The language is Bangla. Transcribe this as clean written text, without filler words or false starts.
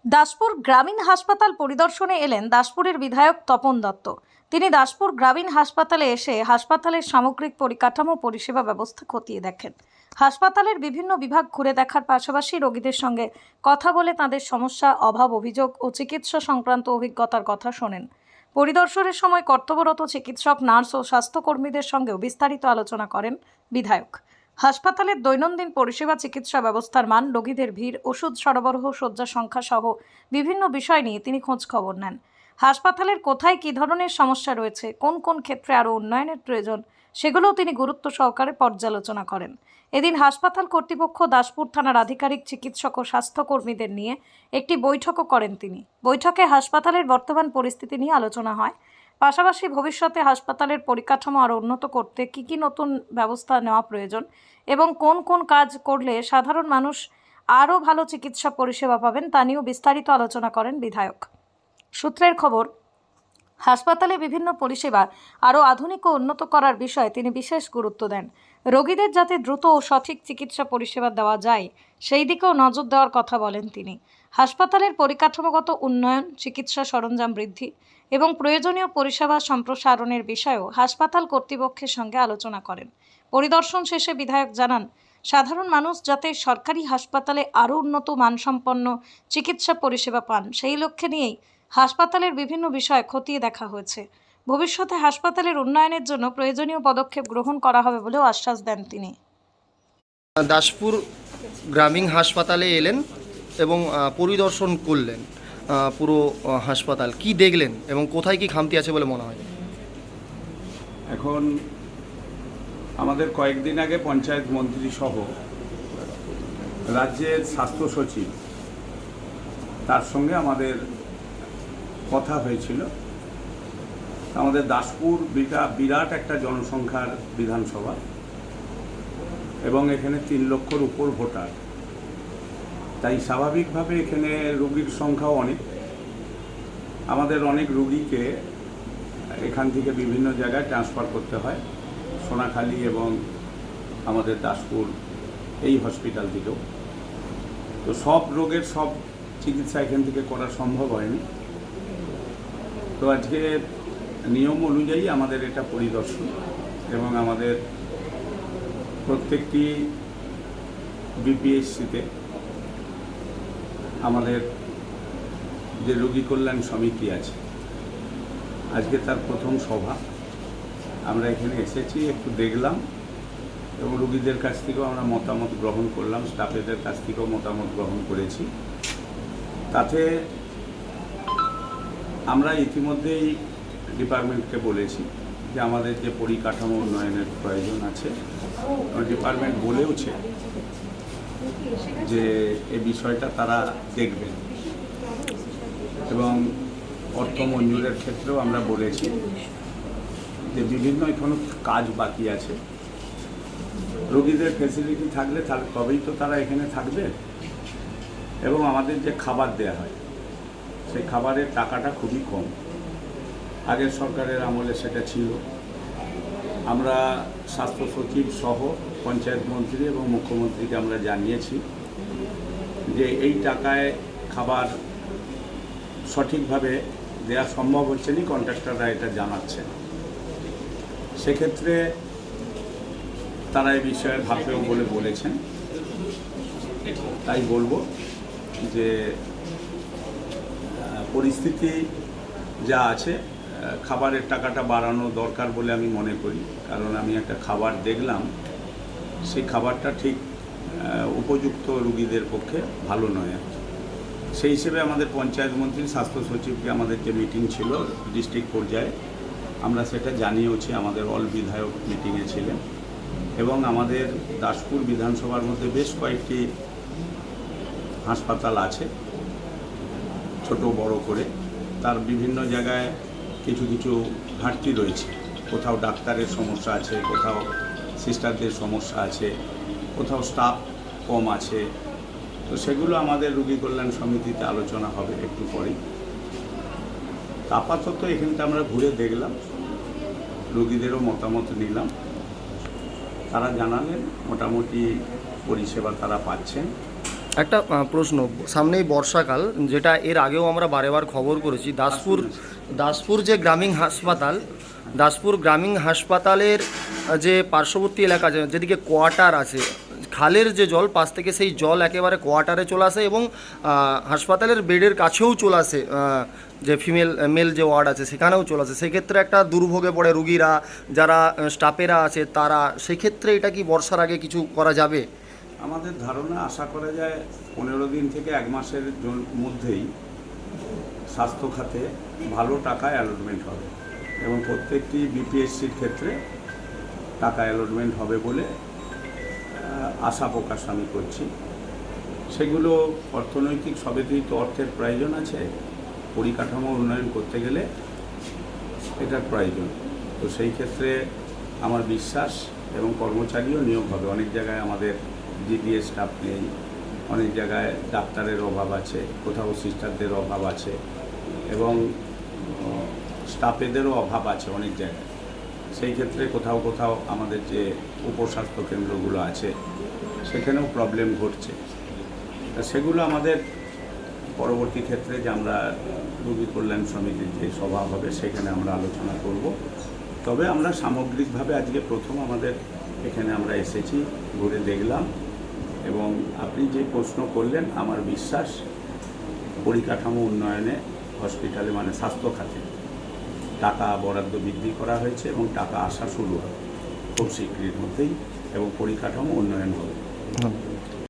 দাসপুর গ্রামীণ হাসপাতাল পরিদর্শনে এলেন দাসপুরের বিধায়ক তপন দত্ত। তিনি দাসপুর গ্রামীণ হাসপাতালে এসে হাসপাতালের সামগ্রিক পরিকাঠামো পরিষেবা ব্যবস্থা খতিয়ে দেখেন। হাসপাতালের বিভিন্ন বিভাগ ঘুরে দেখার পাশাপাশি রোগীদের সঙ্গে কথা বলে তাদের সমস্যা, অভাব, অভিযোগ ও চিকিৎসা সংক্রান্ত অভিজ্ঞতার কথা শোনেন। পরিদর্শনের সময় কর্তব্যরত চিকিৎসক, নার্স ও স্বাস্থ্যকর্মীদের সঙ্গেও বিস্তারিত আলোচনা করেন বিধায়ক। হাসপাতালের দৈনন্দিন পরিষেবা, চিকিৎসা ব্যবস্থার মান, রোগীদের ভিড়, ওষুধ সরবরাহ, শয্যা সংখ্যা সহ বিভিন্ন বিষয় নিয়ে তিনি খোঁজ খবর নেন। হাসপাতালের কোথায় কী ধরনের সমস্যা রয়েছে, কোন কোন ক্ষেত্রে আরও উন্নয়নের প্রয়োজন, সেগুলোও তিনি গুরুত্ব সহকারে পর্যালোচনা করেন। এদিন হাসপাতাল কর্তৃপক্ষ, দাসপুর থানার আধিকারিক, চিকিৎসক ও স্বাস্থ্যকর্মীদের নিয়ে একটি বৈঠকও করেন তিনি। বৈঠকে হাসপাতালের বর্তমান পরিস্থিতি নিয়ে আলোচনা হয়। পাশাপাশি ভবিষ্যতে হাসপাতালের পরিকাঠামো আরও উন্নত করতে কী কী নতুন ব্যবস্থা নেওয়া প্রয়োজন এবং কোন কোন কাজ করলে সাধারণ মানুষ আরও ভালো চিকিৎসা পরিষেবা পাবেন তা নিয়েও বিস্তারিত আলোচনা করেন বিধায়ক। সূত্রের খবর, হাসপাতালে বিভিন্ন পরিষেবা আরও আধুনিক ও উন্নত করার বিষয়ে তিনি বিশেষ গুরুত্ব দেন। রোগীদের যাতে দ্রুত ও সঠিক চিকিৎসা পরিষেবা দেওয়া যায় সেই দিকেও নজর দেওয়ার কথা বলেন তিনি। হাসপাতালের পরিকাঠামোগত উন্নয়ন, চিকিৎসা সরঞ্জাম বৃদ্ধি এবং প্রয়োজনীয় পরিষেবা সম্প্রসারণের বিষয়েও হাসপাতাল কর্তৃপক্ষের সঙ্গে আলোচনা করেন। পরিদর্শন শেষে বিধায়ক জানান, সাধারণ মানুষ যাতে সরকারি হাসপাতালে আরও উন্নত মানসম্পন্ন চিকিৎসা পরিষেবা পান সেই লক্ষ্যে নিয়েই হাসপাতালের বিভিন্ন বিষয় খতিয়ে দেখা হয়েছে। ভবিষ্যতে হাসপাতালের উন্নয়নের জন্য প্রয়োজনীয় পদক্ষেপ গ্রহণ করা হবে বলেও আশ্বাস দেন তিনি। দাসপুর গ্রামীণ হাসপাতালে এলেন এবং পরিদর্শন করলেন পুরো হাসপাতাল। কি দেখলেন এবং কোথায় কি খামতি আছে বলে মনে হয়? এখন আমাদের কয়েকদিন আগে পঞ্চায়েত মন্ত্রী সহ রাজ্যের স্বাস্থ্য সচিব তার সঙ্গে আমাদের কথা হয়েছিল। আমাদের দাসপুর বিরাট একটা জনসংখ্যার বিধানসভা এবং এখানে 3 লক্ষর উপর ভোটার, তাই স্বাভাবিকভাবে এখানে রোগীর সংখ্যাও অনেক। আমাদের অনেক রোগীকে এখান থেকে বিভিন্ন জায়গায় ট্রান্সফার করতে হয়, সোনাখালী এবং আমাদের দাসপুর এই হসপিটাল থেকেও। তো সব রোগের সব চিকিৎসা এখান থেকে করা সম্ভব হয়নি। তো আজকে নিয়ম অনুযায়ী আমাদের এটা পরিদর্শন এবং আমাদের প্রত্যেকটি বিপিএসসিতে আমাদের যে রোগী কল্যাণ সমিতি আছে, আজকে তার প্রথম সভা। আমরা এখানে এসেছি, একটু দেখলাম এবং রোগীদের কাছ থেকেও আমরা মতামত গ্রহণ করলাম, স্টাফেদের কাছ থেকেও মতামত গ্রহণ করেছি। তাতে আমরা ইতিমধ্যেই ডিপার্টমেন্টকে বলেছি যে আমাদের যে পরিকাঠামো উন্নয়নের প্রয়োজন আছে, ডিপার্টমেন্ট বলেওছে যে এই বিষয়টা তারা দেখবেন এবং অর্থ মঞ্জুরের ক্ষেত্রেও আমরা বলেছি যে বিভিন্ন এখনো কাজ বাকি আছে। রোগীদের ফেসিলিটি থাকলে তবেই তো তারা এখানে থাকবে। এবং আমাদের যে খাবার দেয়া হয় সেই খাবারের টাকাটা খুবই কম, আগের সরকারের আমলে সেটা ছিল। আমরা স্বাস্থ্য সচিব সহ পঞ্চায়েত মন্ত্রী এবং মুখ্যমন্ত্রীকে আমরা জানিয়েছি যে এই টাকায় খাবার সঠিকভাবে দেওয়া সম্ভব হচ্ছে না, কন্ট্রাক্টররা এটা জানাচ্ছে। সেক্ষেত্রে তারা এই বিষয়ে ভাববেও বলে বলেছেন। তাই বলবো যে পরিস্থিতি যা আছে, খাবারের টাকাটা বাড়ানো দরকার বলে আমি মনে করি। কারণ আমি একটা খাবার দেখলাম, সেই খাবারটা ঠিক উপযুক্ত রোগীদের পক্ষে ভালো নয়। সেই হিসেবে আমাদের পঞ্চায়েত মন্ত্রী, স্বাস্থ্য সচিবকে আমাদের যে মিটিং ছিল ডিস্ট্রিক্ট পর্যায়ে, আমরা সেটা জানিয়েওছি। আমাদের অল বিধায়ক মিটিংয়ে ছিলেন এবং আমাদের দাসপুর বিধানসভার মধ্যে বেশ কয়েকটি হাসপাতাল আছে, ছোট বড় করে। তার বিভিন্ন জায়গায় কিছু কিছু ঘাটতি রয়েছে। কোথাও ডাক্তারের সমস্যা আছে, কোথাও সিস্টারদের সমস্যা আছে, কোথাও স্টাফ কম আছে। তো সেগুলো আমাদের রোগী কল্যাণ সমিতিতে আলোচনা হবে একটু পরেই। আপাতত এখানটা আমরা ঘুরে দেখলাম, রোগীদেরও মতামত নিলাম। তারা জানালেন মোটামুটি পরিষেবা তারা পাচ্ছেন একটা প্রশ্ন, সামনেই বর্ষাকাল, যেটা এর আগেও আমরা বারেবার খবর করেছি, দাসপুর যে গ্রামীণ হাসপাতাল, দাসপুর গ্রামীণ হাসপাতালের যে পার্শ্ববর্তী এলাকা যেদিকে কোয়ার্টার আছে, খালের যে জল পাশ থেকে সেই জল একেবারে কোয়ার্টারে চলে আসে এবং হাসপাতালের বেডের কাছেও চলে আসে, যে মেল যে ওয়ার্ড আছে সেখানেও চলে আসে। সেক্ষেত্রে একটা দুর্ভোগে পড়ে রুগীরা, যারা স্টাফেরা আছে তারা। সেক্ষেত্রে এটা কি বর্ষার আগে কিছু করা যাবে? আমাদের ধারণা, আশা করা যায় 15 দিন থেকে 1 মাসের মধ্যেই স্বাস্থ্য খাতে ভালো টাকা অ্যালটমেন্ট হবে এবং প্রত্যেকটি বিপিএসসির ক্ষেত্রে টাকা অ্যালটমেন্ট হবে বলে আশা প্রকাশ আমি করছি। সেগুলো অর্থনৈতিক, সবেতেই তো অর্থের প্রয়োজন আছে। পরিকাঠামো উন্নয়ন করতে গেলে এটার প্রয়োজন। তো সেই ক্ষেত্রে আমার বিশ্বাস, এবং কর্মচারীও নিয়োগ হবে। অনেক জায়গায় আমাদের জিডিএস স্টাফ নেই, অনেক জায়গায় ডাক্তারের অভাব আছে, কোথাও সিস্টারদের অভাব আছে এবং স্টাফেদেরও অভাব আছে অনেক জায়গায়। সেই ক্ষেত্রে কোথাও কোথাও আমাদের যে উপস্বাস্থ্য কেন্দ্রগুলো আছে সেখানেও প্রবলেম ঘটছে। তা সেগুলো আমাদের পরবর্তী ক্ষেত্রে যে আমরা রোগী কল্যাণ সমিতির যে সভা হবে সেখানে আমরা আলোচনা করব। তবে আমরা সামগ্রিকভাবে আজকে প্রথম আমাদের এখানে আমরা এসেছি, ঘুরে দেখলাম, এবং আপনি যে প্রশ্ন করলেন, আমার বিশ্বাস পরিকাঠামো উন্নয়নে হসপিটালে, মানে স্বাস্থ্য খাতে টাকা বরাদ্দ বৃদ্ধি করা হয়েছে এবং টাকা আসা শুরু হবে খুব শীঘ্রের মধ্যেই, এবং পরিকাঠামো উন্নয়ন হবে।